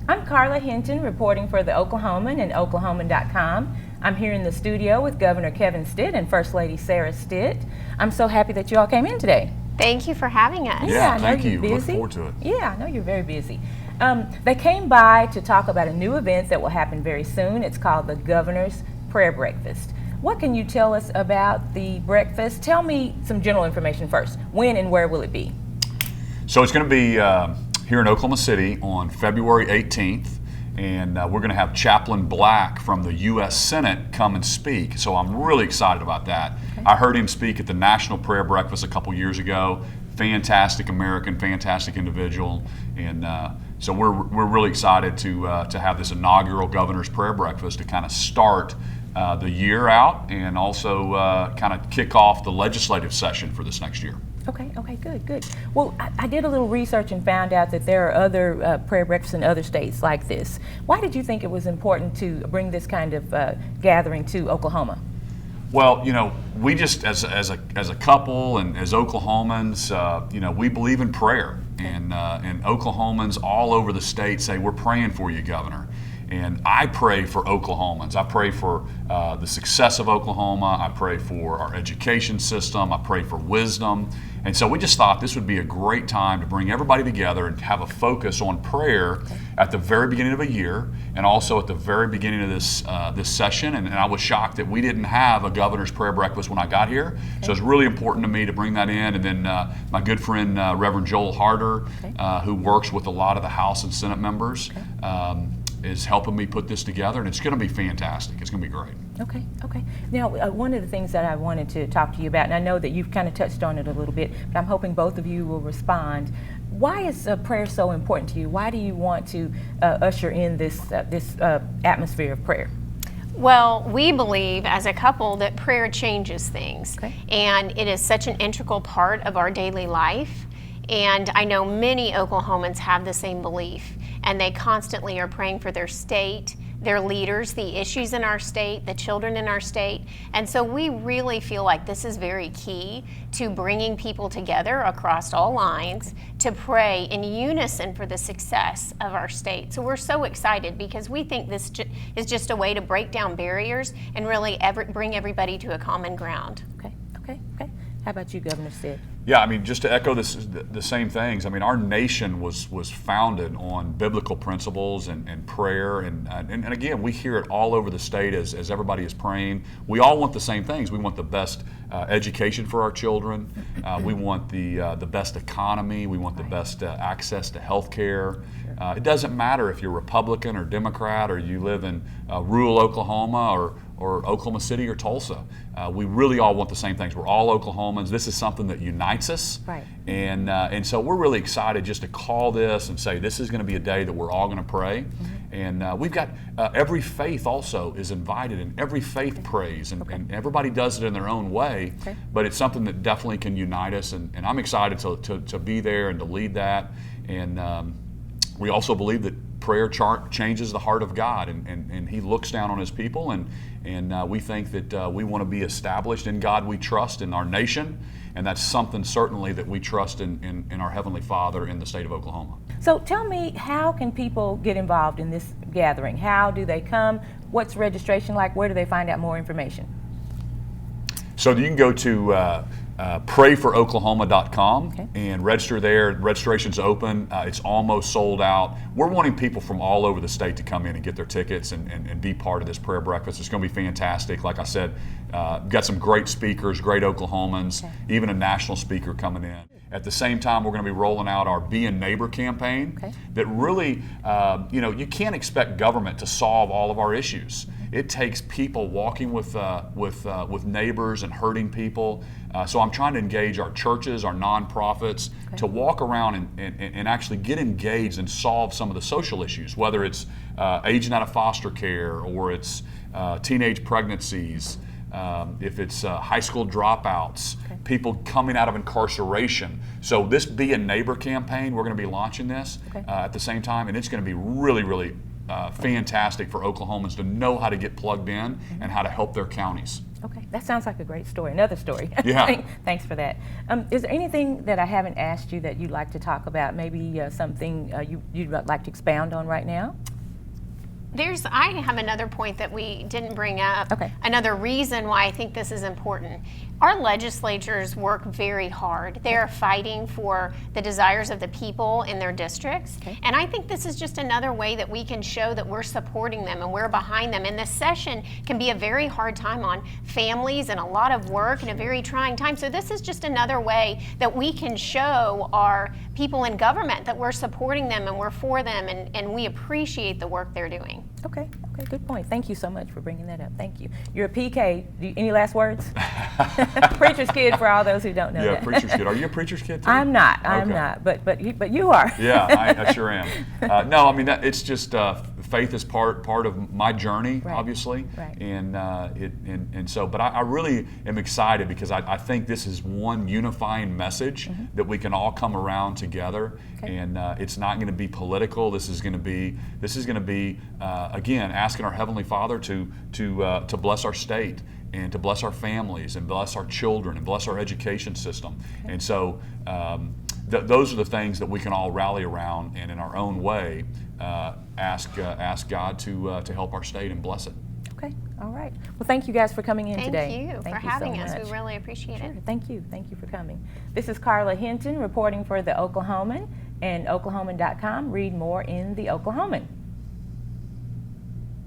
I'm Carla Hinton, reporting for the Oklahoman and Oklahoman.com. I'm here in the studio with Governor Kevin Stitt and First Lady Sarah Stitt. I'm so happy that you all came in today. Thank you for having us. Yeah, I know thank you're you. busy. Look forward to it. Yeah, I know you're very busy. They came by to talk about a new event that will happen very soon. It's called the Governor's Prayer Breakfast. What can you tell us about the breakfast? Tell me some general information first. When and where will it be? So it's going to be here in Oklahoma City on February 18th, and we're going to have Chaplain Black from the U.S. Senate come and speak. So I'm really excited about that. Okay. I heard him speak at the National Prayer Breakfast a couple years ago. Fantastic American, fantastic individual, and so we're really excited to have this inaugural Governor's Prayer Breakfast to kind of start the year out and also kind of kick off the legislative session for this next year. Okay, good. Well, I did a little research and found out that there are other prayer breakfasts in other states like this. Why did you think it was important to bring this kind of gathering to Oklahoma? Well, we just as a couple and as Oklahomans, we believe in prayer, and Oklahomans all over the state say we're praying for you, Governor. And I pray for Oklahomans. I pray for the success of Oklahoma. I pray for our education system. I pray for wisdom. And so we just thought this would be a great time to bring everybody together and have a focus on prayer at the very beginning of a year and also at the very beginning of this session. And I was shocked that we didn't have a Governor's Prayer Breakfast when I got here. So it's really important to me to bring that in. And then my good friend Reverend Joel Harder, who works with a lot of the House and Senate members, is helping me put this together, and it's going to be fantastic. It's going to be great. Okay. Now, one of the things that I wanted to talk to you about, and I know that you've kind of touched on it a little bit, but I'm hoping both of you will respond. Why is prayer so important to you? Why do you want to usher in this atmosphere of prayer? Well, we believe as a couple that prayer changes things, and it is such an integral part of our daily life. And I know many Oklahomans have the same belief, and they constantly are praying for their state, their leaders, the issues in our state, the children in our state. And so we really feel like this is very key to bringing people together across all lines to pray in unison for the success of our state. So we're so excited because we think this is just a way to break down barriers and really bring everybody to a common ground. Okay. How about you, Governor Stitt? Yeah, I mean, just to echo the same things. I mean, our nation was founded on biblical principles and prayer, and again, we hear it all over the state as everybody is praying. We all want the same things. We want the best education for our children. We want the best economy. We want the best access to health care. It doesn't matter if you're Republican or Democrat or you live in rural Oklahoma or Oklahoma City or Tulsa. We really all want the same things. We're all Oklahomans. This is something that unites us. Right. And so we're really excited just to call this and say this is going to be a day that we're all going to pray. And we've got every faith also is invited, and every faith prays, and everybody does it in their own way. But it's something that definitely can unite us, and I'm excited to be there and to lead that. And we also believe that prayer changes the heart of God, and He looks down on His people, and we think that we want to be established in God we trust in our nation, and that's something certainly that we trust in our Heavenly Father in the state of Oklahoma. So tell me, how can people get involved in this gathering? How do they come? What's registration like? Where do they find out more information? So you can go to prayforoklahoma.com and register there. Registration's open. It's almost sold out. We're wanting people from all over the state to come in and get their tickets and be part of this prayer breakfast. It's going to be fantastic. Like I said, we've got some great speakers, great Oklahomans, even a national speaker coming in. At the same time, we're going to be rolling out our Be a Neighbor campaign that really, you can't expect government to solve all of our issues. It takes people walking with neighbors and hurting people. So I'm trying to engage our churches, our nonprofits, to walk around and actually get engaged and solve some of the social issues, whether it's aging out of foster care or it's teenage pregnancies, if it's high school dropouts, people coming out of incarceration. So this Be a Neighbor campaign, we're going to be launching this at the same time, and it's going to be really, really fantastic for Oklahomans to know how to get plugged in and how to help their counties. Okay, that sounds like a great story. Another story. Yeah. Thanks for that. Is there anything that I haven't asked you that you'd like to talk about? Maybe something you'd like to expound on right now? I have another point that we didn't bring up. Okay. Another reason why I think this is important. Our legislatures work very hard. They're fighting for the desires of the people in their districts. Okay. And I think this is just another way that we can show that we're supporting them and we're behind them. And this session can be a very hard time on families and a lot of work and a very trying time. So this is just another way that we can show our people in government that we're supporting them and we're for them and we appreciate the work they're doing. Okay, good point. Thank you so much for bringing that up. Thank you. You're a PK. Any last words? Preacher's kid for all those who don't know that. Yeah, preacher's kid. Are you a preacher's kid too? I'm not. I'm Okay. not. But you are. Yeah, I sure am. No, I mean it's just faith is part of my journey, Right. obviously, Right. and so. But I really am excited because I think this is one unifying message that we can all come around together, Okay. and it's not going to be political. This is going to be again asking our Heavenly Father to bless our state and to bless our families and bless our children and bless our education system. Okay. And so those are the things that we can all rally around and in our own way ask God to help our state and bless it. Okay. All right. Well, thank you guys for coming in Thank today. you for so having us. much. We really appreciate it. Thank you. Thank you for coming. This is Carla Hinton reporting for The Oklahoman and Oklahoman.com. Read more in The Oklahoman.